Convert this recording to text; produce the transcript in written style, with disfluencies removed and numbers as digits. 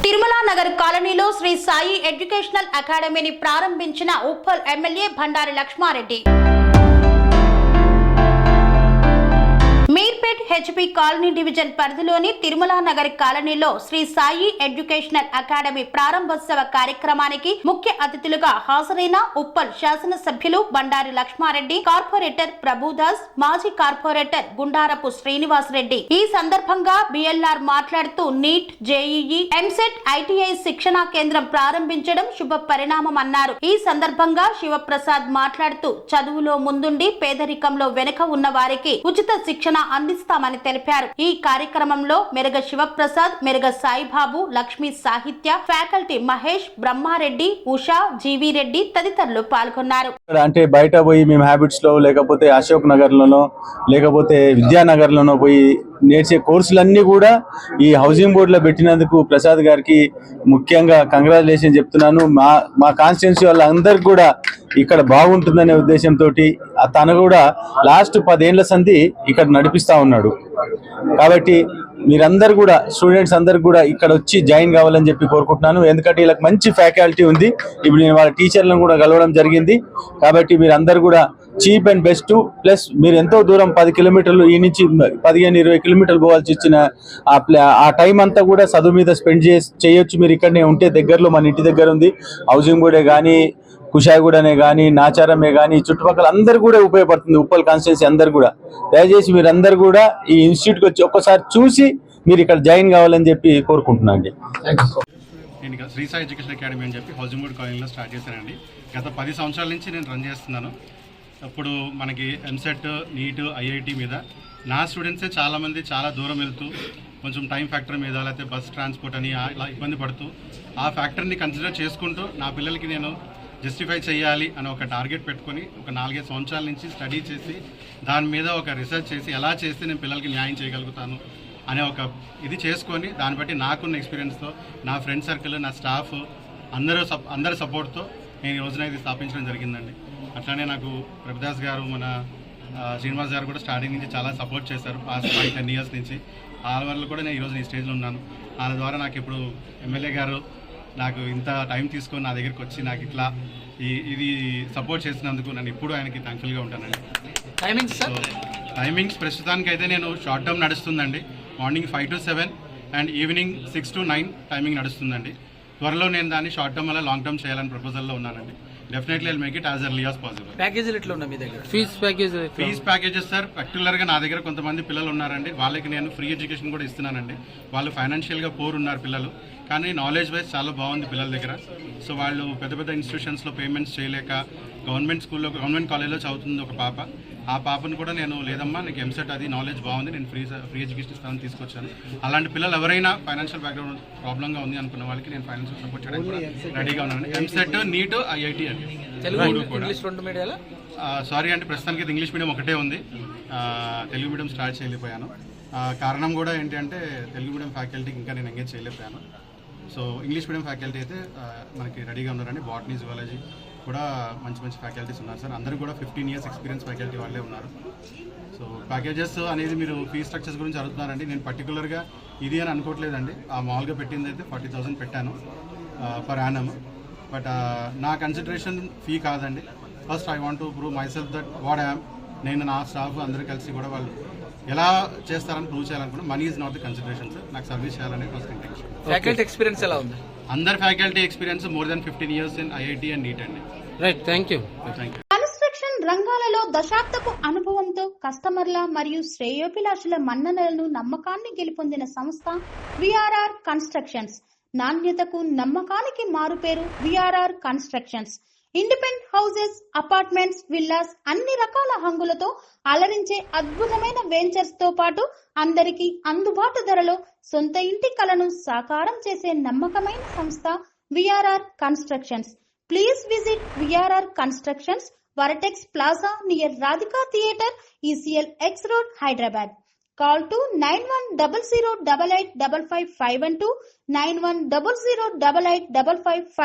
తిరుమల నగర్ కాలనీలో శ్రీ సాయి ఎడ్యుకేషనల్ అకాడమీని ప్రారంభించిన Uppal MLA Bandari Lakshma Reddy. Meerpet HP colony division పరిధిలోని తిరుమల నగర్ కాలనీలో శ్రీ సాయి ఎడ్యుకేషనల్ అకాడమీ ప్రారంభోత్సవ కార్యక్రమానికి ముఖ్య అతిథులుగా హాజరైన ఉప్పల్ శాసనసభ్యులు బండారి లక్ష్మారెడ్డి, కార్పొరేటర్ ప్రభుదాస్, మాజీ కార్పొరేటర్ గుండారపు శ్రీనివాస్ రెడ్డి. ఈ సందర్భంగా బిఎల్ఆర్ మాట్లాడుతూ నీట్, జేఈఈ, ఎంసెట్, ఐటీఐ శిక్షణా కేంద్రం ప్రారంభించడం శుభ పరిణామం అన్నారు. ఈ సందర్భంగా శివప్రసాద్ మాట్లాడుతూ చదువులో ముందుండి పేదరికంలో వెనుక ఉన్న వారికి ఉచిత శిక్షణ అందిస్తామని తెలిపారు. ఈ కార్యక్రమంలో మెరుగ శివప్రసాద్, మెరుగ సాయిబాబు, లక్ష్మీ సాహిత్య, ఫ్యాకల్టీ మహేష్, బ్రహ్మారెడ్డి, ఉషా, జీవీ రెడ్డి తదితరులు పాల్గొన్నారు. అంటే బయట పోయి మేము హ్యాబిట్స్ లో లేకపోతే అశోక్ నగర్ లోనో లేకపోతే విద్యానగర్ లోనో పోయి నేర్చే కోర్సులన్నీ కూడా ఈ హౌసింగ్ బోర్డు లో పెట్టినందుకు ప్రసాద్ గారికి ముఖ్యంగా కంగ్రాచులేషన్ చెప్తున్నాను. మా కాన్స్టిట్యున్సీ వాళ్ళందరికీ కూడా ఇక్కడ బాగుంటుందనే ఉద్దేశంతో తను కూడా లాస్ట్ 10 ఏళ్ల సంధి ఇక్కడ నడిపిస్తా ఉన్నాడు. కాబట్టి మీరందరూ కూడా స్టూడెంట్స్ అందరు కూడా ఇక్కడ వచ్చి జాయిన్ కావాలని చెప్పి కోరుకుంటున్నాను. ఎందుకంటే వీళ్ళకి మంచి ఫ్యాకల్టీ ఉంది. ఇప్పుడు నేను వాళ్ళ టీచర్లను కూడా కలవడం జరిగింది. కాబట్టి మీరందరూ కూడా చీప్ అండ్ బెస్ట్, ప్లస్ మీరు ఎంతో దూరం 10 కిలోమీటర్లు ఈ నుంచి 15-20 కిలోమీటర్లు పోవాల్సి వచ్చిన ఆ టైం అంతా కూడా చదువు మీద స్పెండ్ చేయొచ్చు. మీరు ఇక్కడనే ఉంటే దగ్గరలో మన ఇంటి దగ్గర ఉంది హౌసింగ్ బోర్డే కానీ, కుషాయిగూడనే కానీ, నాచారమే కానీ, చుట్టుపక్కల అందరు కూడా ఉపయోగపడుతుంది. ఉప్పల్ కాన్స్టిట్యున్సీ అందరు కూడా దయచేసి మీరందరూ కూడా ఈ ఇన్స్టిట్యూట్కి వచ్చి ఒక్కసారి చూసి మీరు ఇక్కడ జాయిన్ కావాలని చెప్పి కోరుకుంటున్నాను అండి. నేను ఇక శ్రీ సాయి ఎడ్యుకేషన్ అకాడమీ అని చెప్పి హౌసింగ్ బోర్డ్ కాలనీలో స్టార్ట్ చేశానండి. గత 10 సంవత్సరాల నుంచి నేను రన్ చేస్తున్నాను. అప్పుడు మనకి ఎంసెట్, నీట్, ఐఐటి మీద నా స్టూడెంట్సే చాలామంది చాలా దూరం వెళ్తూ కొంచెం టైం ఫ్యాక్టర్ మీద లేకపోతే బస్ ట్రాన్స్పోర్ట్ అని ఇలా ఇబ్బంది పడుతూ ఆ ఫ్యాక్టర్ని కన్సిడర్ చేసుకుంటూ నా పిల్లలకి నేను జస్టిఫై చేయాలి అని ఒక టార్గెట్ పెట్టుకొని ఒక 4-5 సంవత్సరాల నుంచి స్టడీ చేసి దాని మీద ఒక రీసెర్చ్ చేసి ఎలా చేస్తే నేను పిల్లలకి న్యాయం చేయగలుగుతాను అనే ఒక ఇది చేసుకొని దాన్ని బట్టి నాకున్న ఎక్స్పీరియన్స్తో నా ఫ్రెండ్ సర్కిల్, నా స్టాఫ్ అందరి సపోర్ట్తో నేను ఈ రోజున ఇది స్థాపించడం జరిగిందండి. అట్లానే నాకు ప్రభుదాస్ గారు, మన శ్రీనివాస్ గారు కూడా స్టార్టింగ్ నుంచి చాలా సపోర్ట్ చేశారు. పాస్ట్ 10 ఇయర్స్ నుంచి వాళ్ళ వల్ల కూడా నేను ఈరోజు ఈ స్టేజ్లో ఉన్నాను. వాళ్ళ ద్వారా నాకు ఇప్పుడు ఎమ్మెల్యే గారు నాకు ఇంత టైం తీసుకొని నా దగ్గరికి వచ్చి నాకు ఇట్లా ఇది సపోర్ట్ చేసినందుకు నేను ఇప్పుడు ఆయనకి థ్యాంక్ఫుల్గా ఉంటానండి. టైమింగ్స్ ప్రస్తుతానికి అయితే నేను షార్ట్ టర్మ్ నడుస్తుందండి. Morning 5 to 7 and evening 6 to 9 timing నడుస్తుందండి. త్వరలో నేను దాన్ని షార్ట్ టర్మ్ అలా లాంగ్ టర్మ్ చేయాలని ప్రపోజల్లో ఉన్నానండి. Definitely I'll make it as early as possible. ప్యాకేజీలు ఎట్లా ఉన్నాయి మీ దగ్గర? ఫీజ్ ప్యాకేజెస్ సార్, పర్టికులర్గా నా దగ్గర కొంతమంది పిల్లలు ఉన్నారండి. వాళ్ళకి నేను ఫ్రీ ఎడ్యుకేషన్ కూడా ఇస్తున్నానండి. వాళ్ళు ఫైనాన్షియల్గా పూర్ ఉన్నారు పిల్లలు, కానీ నాలెడ్జ్ వైజ్ చాలా బాగుంది పిల్లల దగ్గర. సో వాళ్ళు పెద్ద పెద్ద ఇన్స్టిట్యూషన్స్లో పేమెంట్స్ చేయలేక గవర్నమెంట్ స్కూల్లో, గవర్నమెంట్ కాలేజ్లో చదువుతుంది ఒక పాప. ఆ పాపను కూడా నేను లేదమ్మా నీకు ఎంసెట్ అది నాలెడ్జ్ బాగుంది, నేను ఫ్రీ ఎడ్యుకేషన్ ఇస్తానని తీసుకొచ్చాను. అలాంటి పిల్లలు ఎవరైనా ఫైనాన్షియల్ బ్యాక్గ్రౌండ్ ప్రాబ్లంగా ఉంది అనుకున్న వాళ్ళకి నేను ఫైనాన్షియల్ సపోర్ట్ చేయడానికి రెడీగా ఉన్నాను. ఎంసెట్, నీట్, ఐఐటి అండి. సారీ అంటే ప్రస్తుతానికి ఇంగ్లీష్ మీడియం ఒకటే ఉంది. తెలుగు మీడియం స్టార్ట్ చేయలేకపోయాను. కారణం కూడా ఏంటి అంటే తెలుగు మీడియం ఫ్యాకల్టీకి ఇంకా నేను ఎంగేజ్ చేయలేకపోయాను. సో ఇంగ్లీష్ మీడియం ఫ్యాకల్టీ అయితే మనకి రెడీగా ఉన్నారండి. బాటనీ, జువాలజీ కూడా మంచి మంచి ఫ్యాకల్టీస్ ఉన్నారు సార్. అందరూ కూడా 15 years ఎక్స్పీరియన్స్ ఫ్యాకల్టీ వాళ్ళే ఉన్నారు. సో ప్యాకేజెస్ అనేది మీరు ఫీ స్ట్రక్చర్స్ గురించి అడుగుతున్నారండి. నేను పర్టికులర్గా ఇది అని అనుకోవట్లేదండి. మామూలుగా పెట్టింది అయితే 40,000 పెట్టాను పర్ యానమ్. బట్ నా కన్సిడరేషన్ ఫీ కాదండి. First I want to prove my self that what I'm. నేను నా స్టాఫ్ అందరూ కలిసి కూడా వాళ్ళు ఎలా చేస్తారని ప్రూవ్ చేయాలనుకున్నా. Money is not the consideration sir. నాకు సర్వీస్ చేయాలనే ఫస్ట్ ఇంటెన్షన్. ఫ్యాకల్టీ ఎక్స్పీరియన్స్ ఎలా ఉంది? అందరు faculty experience more than 15 years in IIT and NEET అండి. Right, thank you. కన్స్ట్రక్షన్ రంగాలలో దశాబ్దపు అనుభవంతో కస్టమర్ల మరియు శ్రేయోభిలాషుల మన్ననలను, నమ్మకాన్ని గెలుపొందిన సంస్థ విఆర్ఆర్ కన్స్ట్రక్షన్స్. నాణ్యతకు, నమ్మకానికి మారుపేరు VRR constructions. Independent houses, apartments, villas అన్ని రకాల హంగులతో అలరించే అద్భుతమైన వెంచర్స్ తో పాటు అందరికీ అందుబాటు ధరలో సొంత ఇంటి కలను సాకారం చేసే నమ్మకమైన సంస్థ VRR constructions. Please visit VRR constructions, వరటెక్స్ plaza near Radhika theatre, ECL X Road, Hyderabad. Call to 910088555512, 9100885555.